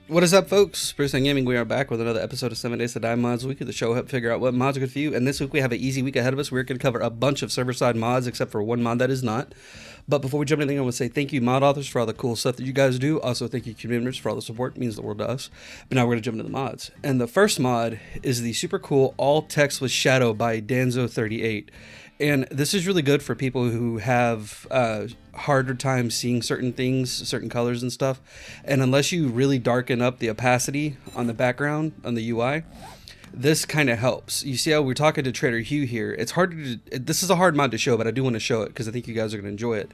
What is up, folks? Bruce and Gaming. We are back with another episode of 7 Days to Die Mods Week. The show help figure out what mods are good for you. And this week we have an easy week ahead of us. We're going to cover a bunch of server-side mods, except for one mod that is not. But before we jump into anything, I want to say thank you, mod authors, for all the cool stuff that you guys do. Also, thank you, community members, for all the support. It means the world to us. But now we're going to jump into the mods. And the first mod is the super cool All Text with Shadow by Danzo38. And this is really good for people who have harder time seeing certain things, certain colors and stuff. And unless you really darken up the opacity on the background, on the UI, this kind of helps. You see how we're talking to Trader Hugh here. It's hard to, this is a hard mod to show, but I do want to show it because I think you guys are going to enjoy it.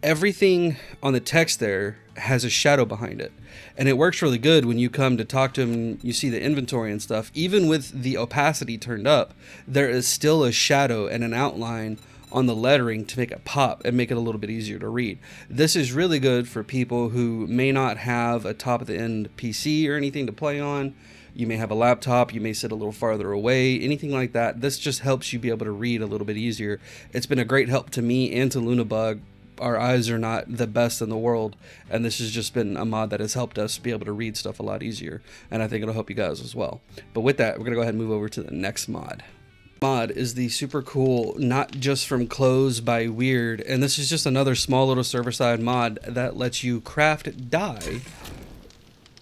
Everything on the text there has a shadow behind it, and it works really good when you come to talk to him and you see the inventory and stuff. Even with the opacity turned up, there is still a shadow and an outline on the lettering to make it pop and make it a little bit easier to read. This is really good for people who may not have a top of the end PC or anything to play on. You may have a laptop, you may sit a little farther away, anything like that. This just helps you be able to read a little bit easier. It's been a great help to me and to Lunabug. Our eyes are not the best in the world, and this has just been a mod that has helped us be able to read stuff a lot easier, and I think it'll help you guys as well. But with that, we're going to go ahead and move over to the next mod. Mod is the super cool Not Just From Clothes by Weird, and this is just another small little server-side mod that lets you craft dye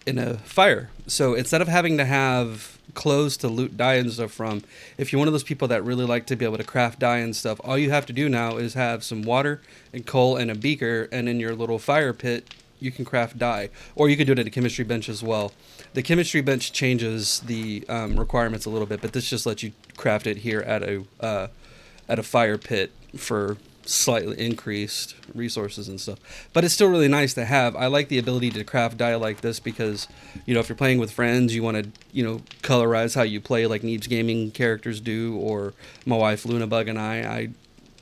in a fire. So instead of having to have clothes to loot dye and stuff from, if you're one of those people that really like to be able to craft dye and stuff, all you have to do now is have some water and coal and a beaker, and in your little fire pit you can craft dye. Or you can do it at a chemistry bench as well. The chemistry bench changes the requirements a little bit, but this just lets you craft it here at a fire pit for slightly increased resources and stuff. But it's still really nice to have. I like the ability to craft dye like this because, you know, if you're playing with friends, you want to, you know, colorize how you play like Neebs Gaming characters do, or my wife Lunabug and I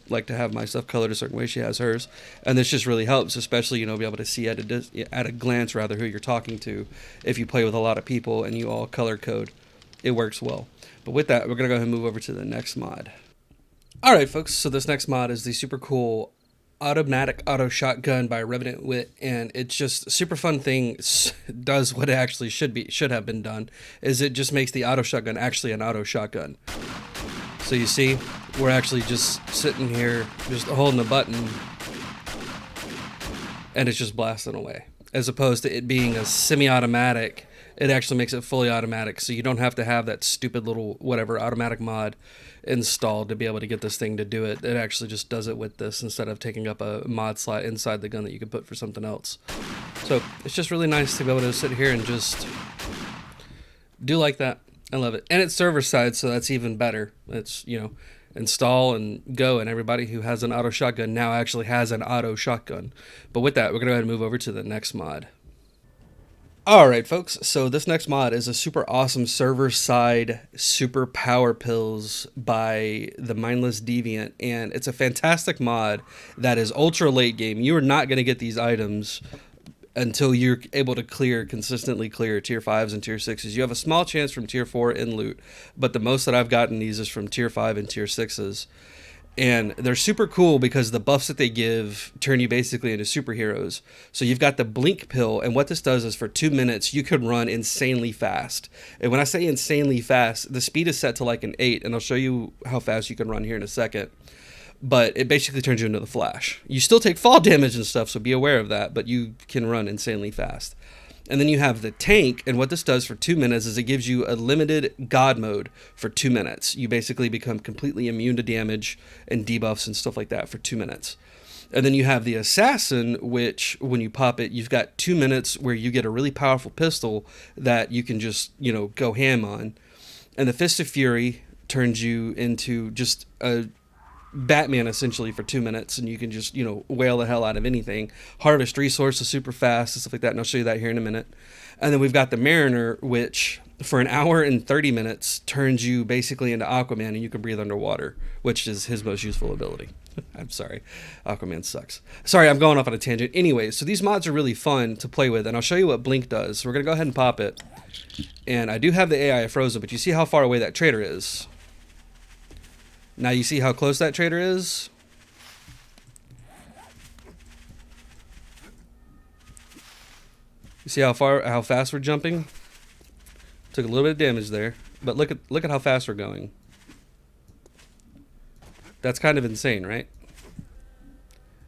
like to have my stuff colored a certain way. She has hers, and this just really helps, especially, you know, be able to see at a glance rather who you're talking to. If you play with a lot of people and you all color code, it works well. But with that, we're gonna go ahead and move over to the next mod. Alright, folks, so this next mod is the super cool Automatic Auto Shotgun by Revenant Wit, and it's just a super fun thing. It does what it actually should have been done, is it just makes the auto shotgun actually an auto shotgun. So you see, we're actually just sitting here, just holding a button, and it's just blasting away. As opposed to it being a semi-automatic, it actually makes it fully automatic, so you don't have to have that stupid little whatever automatic mod installed to be able to get this thing to do it. It actually just does it with this instead of taking up a mod slot inside the gun that you can put for something else. So it's just really nice to be able to sit here and just do like that. I love it. And it's server side, so that's even better. It's, you know, install and go, and everybody who has an auto shotgun now actually has an auto shotgun. But with that, we're going to go ahead and move over to the next mod. Alright, folks, so this next mod is a super awesome server-side super power pills by the Mindless Deviant, and it's a fantastic mod that is ultra late game. You are not going to get these items until you're able to consistently clear tier 5s and tier 6s. You have a small chance from tier 4 in loot, but the most that I've gotten these is from tier 5 and tier 6s. And they're super cool because the buffs that they give turn you basically into superheroes. So you've got the blink pill, and what this does is for 2 minutes you can run insanely fast. And when I say insanely fast, the speed is set to like an 8, and I'll show you how fast you can run here in a second. But it basically turns you into the Flash. You still take fall damage and stuff, so be aware of that, but you can run insanely fast. And then you have the tank, and what this does for 2 minutes is it gives you a limited God mode for 2 minutes. You basically become completely immune to damage and debuffs and stuff like that for 2 minutes. And then you have the assassin, which when you pop it, you've got 2 minutes where you get a really powerful pistol that you can just, you know, go ham on. And the Fist of Fury turns you into just a Batman essentially for 2 minutes, and you can just, you know, whale the hell out of anything. Harvest resources super fast and stuff like that, and I'll show you that here in a minute. And then we've got the Mariner, which for an hour and 30 minutes turns you basically into Aquaman, and you can breathe underwater, which is his most useful ability. I'm sorry, Aquaman sucks. Sorry, I'm going off on a tangent. Anyways, so these mods are really fun to play with, and I'll show you what Blink does. So we're gonna go ahead and pop it, and I do have the AI frozen, but you see how far away that trader is. Now you see how close that trader is? You see how fast we're jumping? Took a little bit of damage there, but look at how fast we're going. That's kind of insane, right?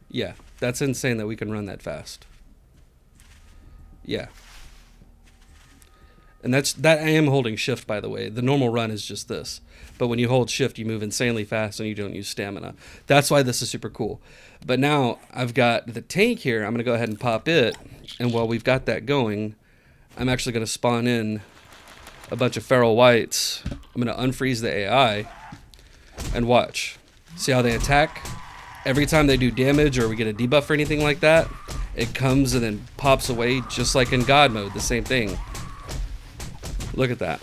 Yeah, that's insane that we can run that fast. Yeah. And that I am holding shift, by the way. The normal run is just this. But when you hold shift, you move insanely fast and you don't use stamina. That's why this is super cool. But now I've got the tank here. I'm going to go ahead and pop it. And while we've got that going, I'm actually going to spawn in a bunch of feral whites. I'm going to unfreeze the AI and watch. See how they attack? Every time they do damage or we get a debuff or anything like that, it comes and then pops away just like in God mode, the same thing. Look at that.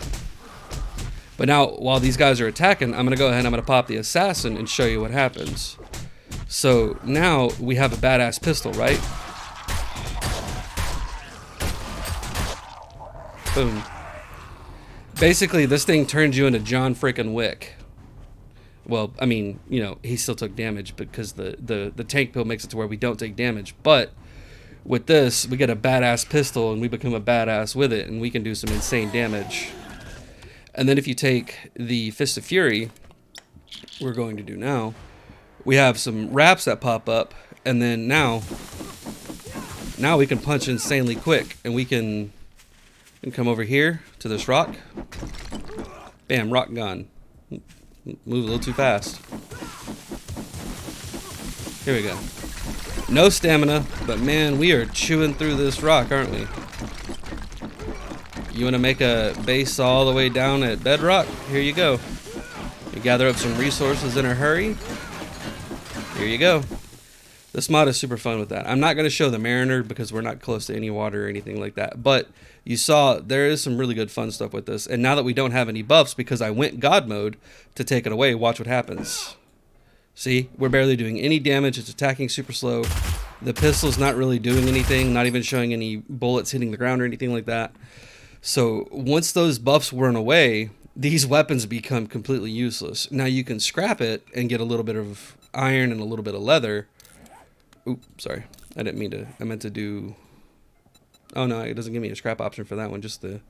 But now, while these guys are attacking, I'm going to go ahead and I'm going to pop the assassin and show you what happens. So now we have a badass pistol, right? Boom. Basically, this thing turns you into John frickin' Wick. Well, I mean, you know, he still took damage because the tank build makes it to where we don't take damage. But with this, we get a badass pistol and we become a badass with it, and we can do some insane damage. And then if you take the Fist of Fury, we're going to do now, we have some wraps that pop up, and then now we can punch insanely quick, and we can come over here to this rock. Bam, rock gone. Move a little too fast. Here we go. No stamina, but man, we are chewing through this rock, aren't we? You want to make a base all the way down at bedrock? Here you go. You gather up some resources in a hurry. Here you go. This mod is super fun with that. I'm not going to show the Mariner because we're not close to any water or anything like that. But you saw there is some really good fun stuff with this. And now that we don't have any buffs because I went God mode to take it away, watch what happens. See, we're barely doing any damage. It's attacking super slow. The pistol's not really doing anything, not even showing any bullets hitting the ground or anything like that. So once those buffs weren't away, these weapons become completely useless. Now you can scrap it and get a little bit of iron and a little bit of leather. Oops, sorry. I didn't mean to. I meant to do... Oh, no, it doesn't give me a scrap option for that one. Just the...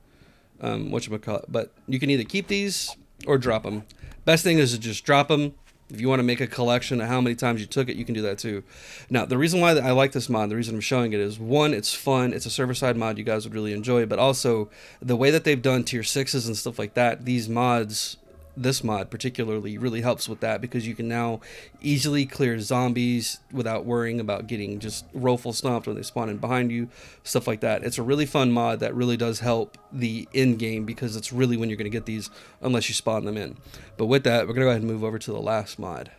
whatchamacallit. But you can either keep these or drop them. Best thing is to just drop them. If you want to make a collection of how many times you took it, you can do that too. Now, the reason why I like this mod, the reason I'm showing it is, one, it's fun. It's a server-side mod you guys would really enjoy. But also, the way that they've done tier 6s and stuff like that, these mods... This mod particularly really helps with that because you can now easily clear zombies without worrying about getting just rifle stomped when they spawn in behind you, stuff like that. It's a really fun mod that really does help the end game because it's really when you're going to get these unless you spawn them in. But with that, we're going to go ahead and move over to the last mod.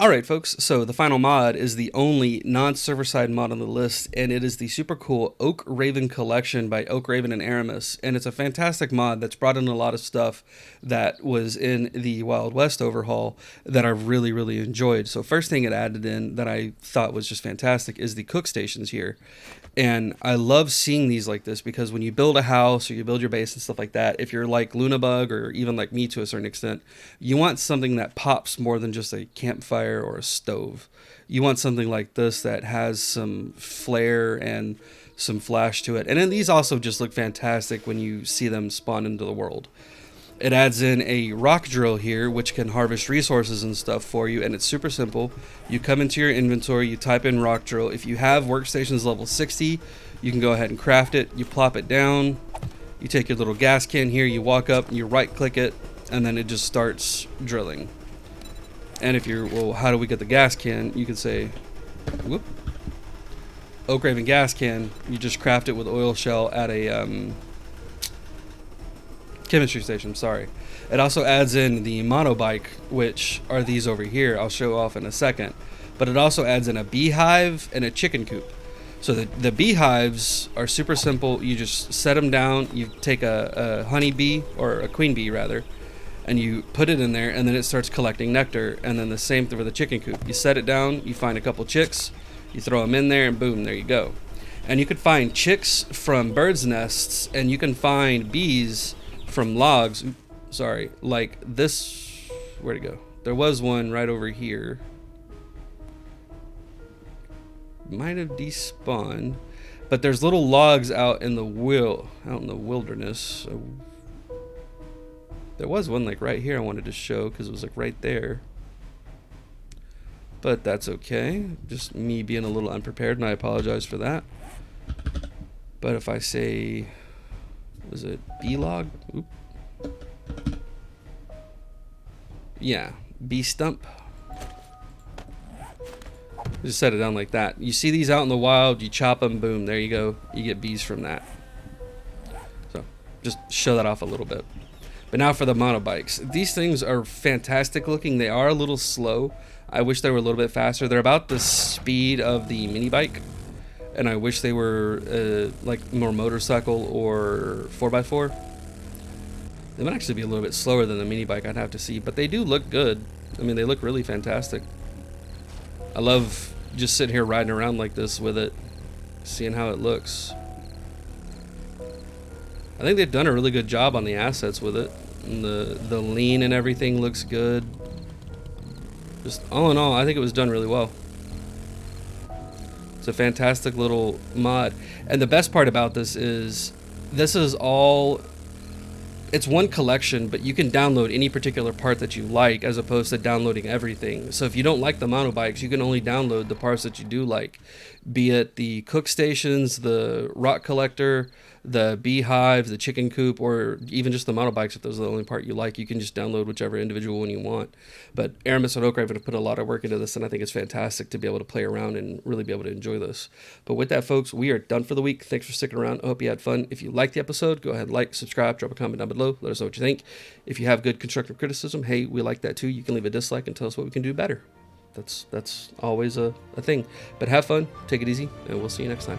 Alright folks, so the final mod is the only non-server side mod on the list, and it is the super cool Oakraven Collection by Oakraven and Aramis, and it's a fantastic mod that's brought in a lot of stuff that was in the Wild West overhaul that I really, really enjoyed. So first thing it added in that I thought was just fantastic is the cook stations here. And I love seeing these like this because when you build a house or you build your base and stuff like that, if you're like Lunabug or even like me to a certain extent, you want something that pops more than just a campfire or a stove. You want something like this that has some flair and some flash to it. And then these also just look fantastic when you see them spawn into the world. It adds in a rock drill here, which can harvest resources and stuff for you, and it's super simple. You come into your inventory, you type in rock drill. If you have workstations level 60, you can go ahead and craft it. You plop it down, you take your little gas can here, you walk up, you right click it, and then it just starts drilling. And if you're, well, how do we get the gas can? You can say, whoop, Oakraven gas can. You just craft it with oil shell at a, chemistry station, sorry. It also adds in the monobike, which are these over here. I'll show off in a second. But it also adds in a beehive and a chicken coop. So the beehives are super simple. You just set them down. You take a honey bee, or a queen bee rather, and you put it in there, and then it starts collecting nectar. And then the same thing with the chicken coop. You set it down, you find a couple chicks, you throw them in there, and boom, there you go. And you can find chicks from birds' nests, and you can find bees from logs. Oops, sorry, like this. Where'd it go? There was one right over here. Might have despawned. But there's little logs out in the wilderness. So there was one like right here I wanted to show because it was like right there. But that's okay. Just me being a little unprepared, and I apologize for that. But if I say, was it B log? Oop. Yeah, B stump. Just set it down like that. You see these out in the wild, you chop them, boom, there you go. You get bees from that. So just show that off a little bit. But now for the monobikes. These things are fantastic looking. They are a little slow. I wish they were a little bit faster. They're about the speed of the mini bike, and I wish they were like more motorcycle or 4x4. They might actually be a little bit slower than the mini bike, I'd have to see, but they do look good. I mean, they look really fantastic. I love just sitting here riding around like this with it, seeing how it looks. I think they've done a really good job on the assets with it. And the lean and everything looks good. Just all in all, I think it was done really well. It's a fantastic little mod. And the best part about this is all, it's one collection, but you can download any particular part that you like as opposed to downloading everything. So if you don't like the monobikes, you can only download the parts that you do like, be it the cook stations, the rock collector, the beehive, the chicken coop, or even just the monobikes. If those are the only part you like, you can just download whichever individual one you want. But Aramis and Oakraven have put a lot of work into this, and I think it's fantastic to be able to play around and really be able to enjoy this. But with that, folks, we are done for the week. Thanks for sticking around. I hope you had fun. If you liked the episode, go ahead, like, subscribe, drop a comment down below. Let us know what you think. If you have good constructive criticism, hey, we like that too. You can leave a dislike and tell us what we can do better. That's always a thing. But have fun, take it easy, and we'll see you next time.